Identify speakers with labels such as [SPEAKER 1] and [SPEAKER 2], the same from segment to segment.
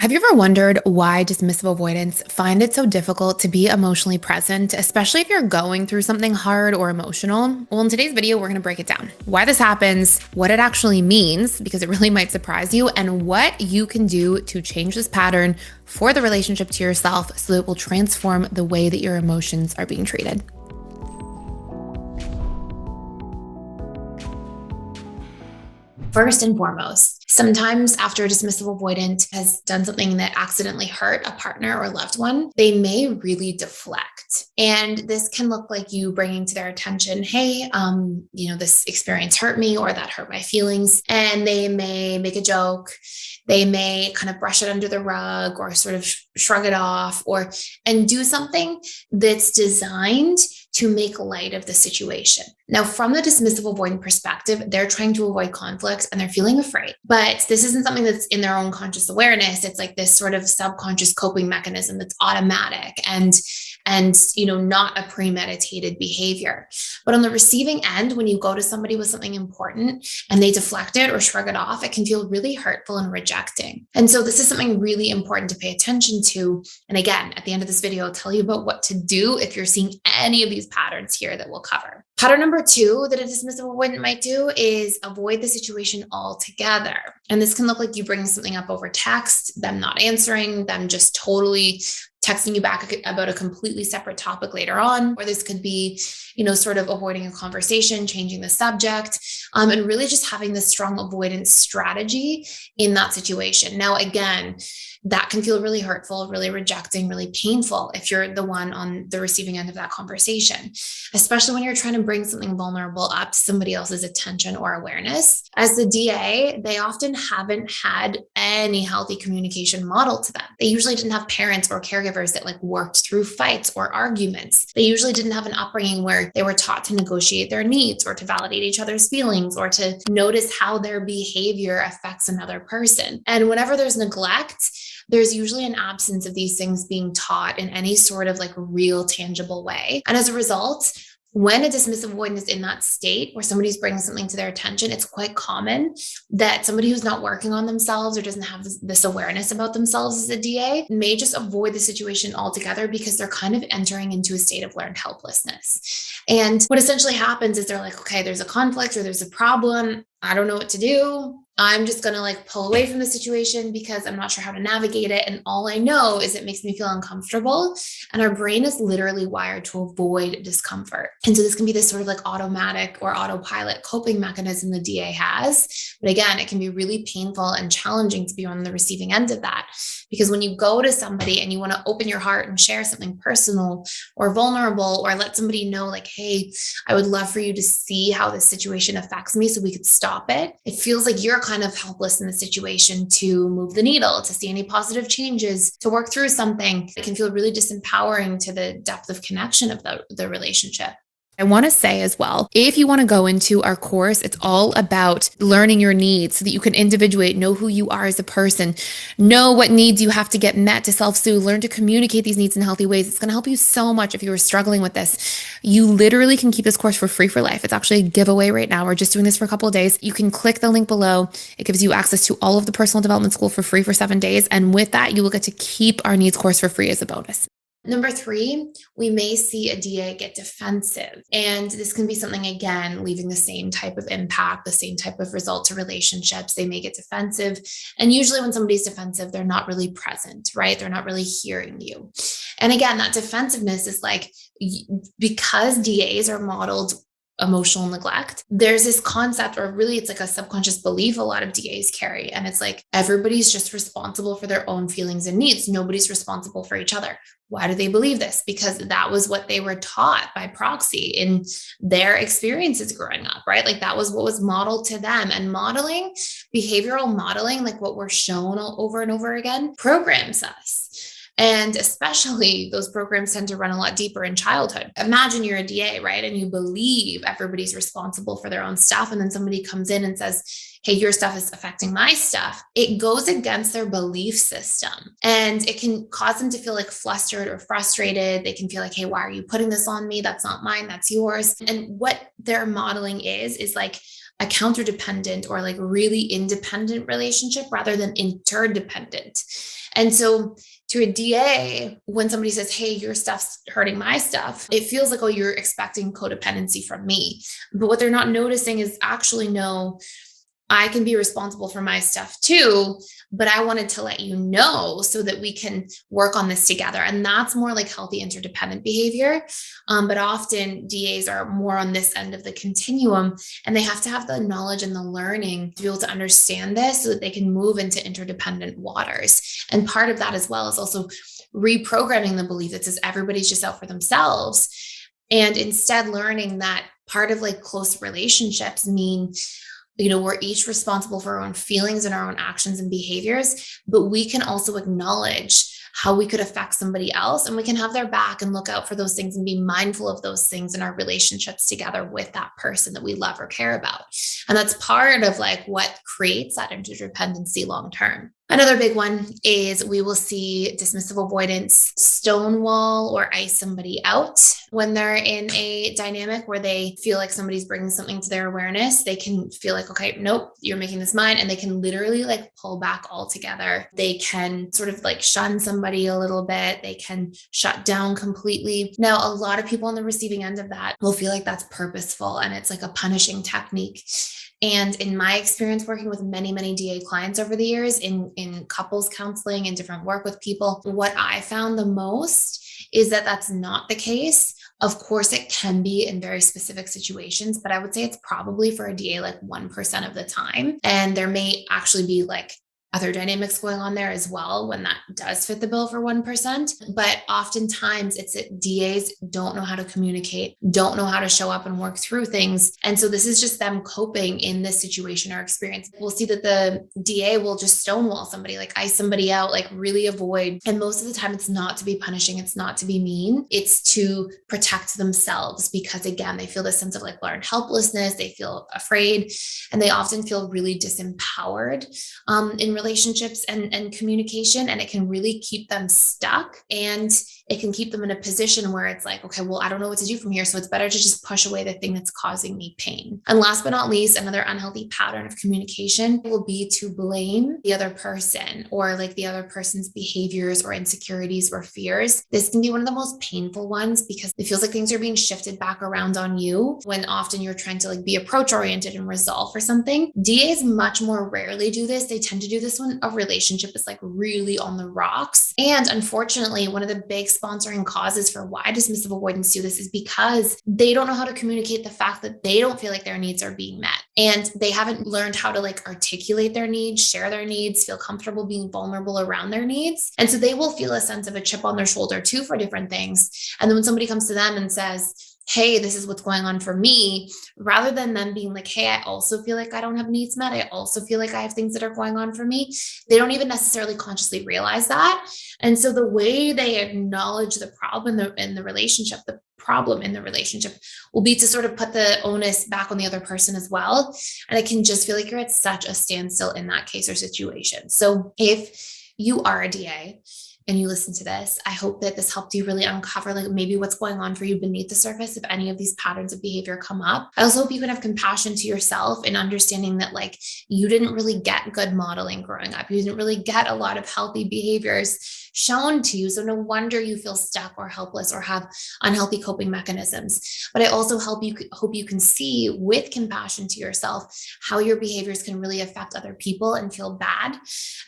[SPEAKER 1] Have you ever wondered why dismissive avoidants find it so difficult to be emotionally present, especially if you're going through something hard or emotional? Well, in today's video, we're going to break it down. Why this happens, what it actually means, because it really might surprise you, and what you can do to change this pattern for the relationship to yourself so that it will transform the way that your emotions are being treated. First and foremost, sometimes after a dismissive avoidant has done something that accidentally hurt a partner or loved one, they may really deflect. And this can look like you bringing to their attention, hey, this experience hurt me or that hurt my feelings. And they may make a joke. They may kind of brush it under the rug or sort of shrug it off and do something that's designed to make light of the situation. Now, from the dismissive avoidant perspective, they're trying to avoid conflict and they're feeling afraid. But this isn't something that's in their own conscious awareness. It's like this sort of subconscious coping mechanism that's automatic and not a premeditated behavior. But on the receiving end, when you go to somebody with something important and they deflect it or shrug it off, it can feel really hurtful and rejecting. And so this is something really important to pay attention to. And again, at the end of this video, I'll tell you about what to do if you're seeing any of these patterns here that we'll cover. Pattern number 2 that a dismissive avoidant might do is avoid the situation altogether. And this can look like you bringing something up over text, them not answering, them just totally texting you back about a completely separate topic later on, or this could be, sort of avoiding a conversation, changing the subject, and really just having this strong avoidance strategy in that situation. Now, again, that can feel really hurtful, really rejecting, really painful if you're the one on the receiving end of that conversation, especially when you're trying to bring something vulnerable up to somebody else's attention or awareness. As the DA, they often haven't had any healthy communication model to them. They usually didn't have parents or caregivers that worked through fights or arguments. They usually didn't have an upbringing where they were taught to negotiate their needs or to validate each other's feelings or to notice how their behavior affects another person. And whenever there's neglect, there's usually an absence of these things being taught in any sort of real tangible way. And as a result, when a dismissive avoidant is in that state where somebody's bringing something to their attention, it's quite common that somebody who's not working on themselves or doesn't have this awareness about themselves as a DA may just avoid the situation altogether because they're kind of entering into a state of learned helplessness. And what essentially happens is they're like, okay, there's a conflict or there's a problem. I don't know what to do. I'm just going to pull away from the situation because I'm not sure how to navigate it. And all I know is it makes me feel uncomfortable. And our brain is literally wired to avoid discomfort. And so this can be this sort of automatic or autopilot coping mechanism the DA has. But again, it can be really painful and challenging to be on the receiving end of that. Because when you go to somebody and you want to open your heart and share something personal or vulnerable or let somebody know hey, I would love for you to see how this situation affects me so we could stop it. It feels like you're kind of helpless in the situation to move the needle, to see any positive changes, to work through something. It can feel really disempowering to the depth of connection of the relationship. I want to say as well, if you want to go into our course, it's all about learning your needs so that you can individuate, know who you are as a person, know what needs you have to get met to self-soothe, learn to communicate these needs in healthy ways. It's going to help you so much if you were struggling with this. You literally can keep this course for free for life. It's actually a giveaway right now. We're just doing this for a couple of days. You can click the link below. It gives you access to all of the personal development school for free for 7 days. And with that, you will get to keep our needs course for free as a bonus. Number 3, we may see a DA get defensive. And this can be something, again, leaving the same type of impact, the same type of result to relationships. They may get defensive. And usually when somebody's defensive, they're not really present, right? They're not really hearing you. And again, that defensiveness is because DAs are modeled emotional neglect, there's this concept, or really it's a subconscious belief a lot of DAs carry. And it's everybody's just responsible for their own feelings and needs. Nobody's responsible for each other. Why do they believe this? Because that was what they were taught by proxy in their experiences growing up, right? That was what was modeled to them. And modeling, behavioral modeling, what we're shown over and over again, programs us. And especially those programs tend to run a lot deeper in childhood. Imagine you're a DA, right? And you believe everybody's responsible for their own stuff. And then somebody comes in and says, hey, your stuff is affecting my stuff. It goes against their belief system. And it can cause them to feel flustered or frustrated. They can feel hey, why are you putting this on me? That's not mine, that's yours. And what their modeling is a counterdependent or really independent relationship rather than interdependent. And so to a DA, when somebody says, hey, your stuff's hurting my stuff, it feels like, oh, you're expecting codependency from me. But what they're not noticing is actually, no, I can be responsible for my stuff too, but I wanted to let you know so that we can work on this together. And that's more like healthy interdependent behavior. But often DAs are more on this end of the continuum, and they have to have the knowledge and the learning to be able to understand this so that they can move into interdependent waters. And part of that as well is also reprogramming the belief that says everybody's just out for themselves. And instead learning that part of like close relationships mean, we're each responsible for our own feelings and our own actions and behaviors, but we can also acknowledge how we could affect somebody else, and we can have their back and look out for those things and be mindful of those things in our relationships together with that person that we love or care about. And that's part of like what creates that interdependency long term. Another big one is we will see dismissive avoidants stonewall or ice somebody out when they're in a dynamic where they feel like somebody's bringing something to their awareness. They can feel like, okay, nope, you're making this mine. And they can literally like pull back altogether. They can sort of like shun somebody a little bit. They can shut down completely. Now, a lot of people on the receiving end of that will feel like that's purposeful and it's like a punishing technique. And in my experience working with many, many DA clients over the years in couples counseling and different work with people, what I found the most is that that's not the case. Of course, it can be in very specific situations, but I would say it's probably for a DA like 1% of the time. And there may actually be like other dynamics going on there as well when that does fit the bill for 1%. But oftentimes it's that DAs don't know how to communicate, don't know how to show up and work through things. And so this is just them coping in this situation or experience. We'll see that the DA will just stonewall somebody, like ice somebody out, like really avoid. And most of the time it's not to be punishing. It's not to be mean. It's to protect themselves because again, they feel this sense of like learned helplessness. They feel afraid and they often feel really disempowered in relationships and communication, and it can really keep them stuck and it can keep them in a position where it's like, okay, well, I don't know what to do from here. So it's better to just push away the thing that's causing me pain. And last but not least, another unhealthy pattern of communication will be to blame the other person or like the other person's behaviors or insecurities or fears. This can be one of the most painful ones because it feels like things are being shifted back around on you when often you're trying to like be approach oriented and resolve for something. DAs much more rarely do this. They tend to do this when a relationship is like really on the rocks. And unfortunately, one of the big sponsoring causes for why dismissive avoidants do this is because they don't know how to communicate the fact that they don't feel like their needs are being met. And they haven't learned how to like articulate their needs, share their needs, feel comfortable being vulnerable around their needs. And so they will feel a sense of a chip on their shoulder too for different things. And then when somebody comes to them and says, hey, this is what's going on for me, rather than them being like, hey, I also feel like I don't have needs met. I also feel like I have things that are going on for me. They don't even necessarily consciously realize that. And so the way they acknowledge the problem in the relationship, the problem in the relationship will be to sort of put the onus back on the other person as well. And it can just feel like you're at such a standstill in that case or situation. So if you are a DA, and you listen to this, I hope that this helped you really uncover like maybe what's going on for you beneath the surface if any of these patterns of behavior come up. I also hope you can have compassion to yourself in understanding that like you didn't really get good modeling growing up. You didn't really get a lot of healthy behaviors shown to you. So no wonder you feel stuck or helpless or have unhealthy coping mechanisms. But I also hope you can see with compassion to yourself how your behaviors can really affect other people and feel bad,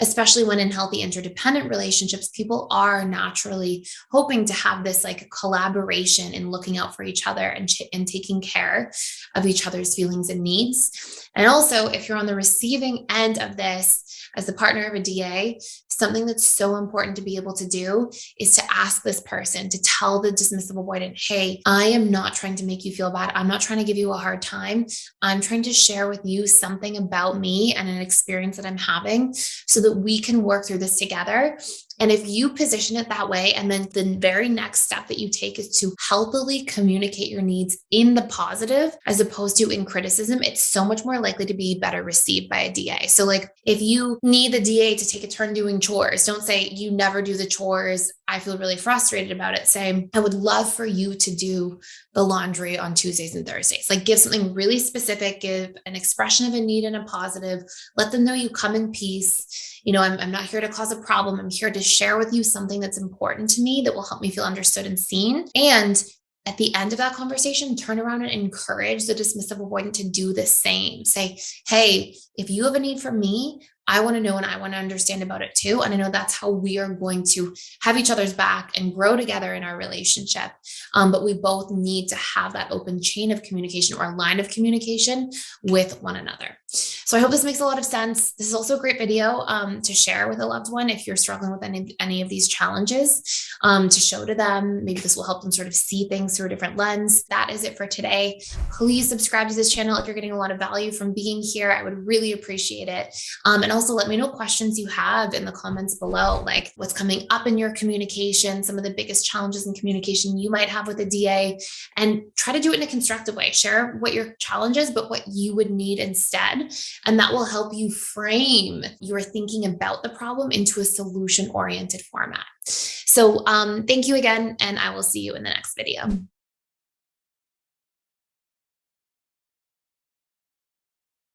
[SPEAKER 1] especially when in healthy interdependent relationships, people are naturally hoping to have this like collaboration in looking out for each other and taking care of each other's feelings and needs. And also, if you're on the receiving end of this as the partner of a DA, something that's so important to be able to do is to ask this person, to tell the dismissive avoidant, hey, I am not trying to make you feel bad. I'm not trying to give you a hard time. I'm trying to share with you something about me and an experience that I'm having so that we can work through this together. And if you position it that way, and then the very next step that you take is to healthily communicate your needs in the positive, as opposed to in criticism, it's so much more likely to be better received by a DA. So like if you need the DA to take a turn doing chores, don't say you never do the chores. I feel really frustrated about it, say, I would love for you to do the laundry on Tuesdays and Thursdays. Like give something really specific, give an expression of a need and a positive, let them know you come in peace. I'm not here to cause a problem. I'm here to share with you something that's important to me that will help me feel understood and seen. And at the end of that conversation, turn around and encourage the dismissive avoidant to do the same. Say, hey, if you have a need from me, I want to know and I want to understand about it too. And I know that's how we are going to have each other's back and grow together in our relationship. But we both need to have that open chain of communication or line of communication with one another. So I hope this makes a lot of sense. This is also a great video to share with a loved one if you're struggling with any of these challenges, to show to them. Maybe this will help them sort of see things through a different lens. That is it for today. Please subscribe to this channel if you're getting a lot of value from being here. I would really appreciate it. And also let me know questions you have in the comments below, like what's coming up in your communication, some of the biggest challenges in communication you might have with a DA, and try to do it in a constructive way. Share what your challenge is, but what you would need instead. And that will help you frame your thinking about the problem into a solution-oriented format. So thank you again, and I will see you in the next video.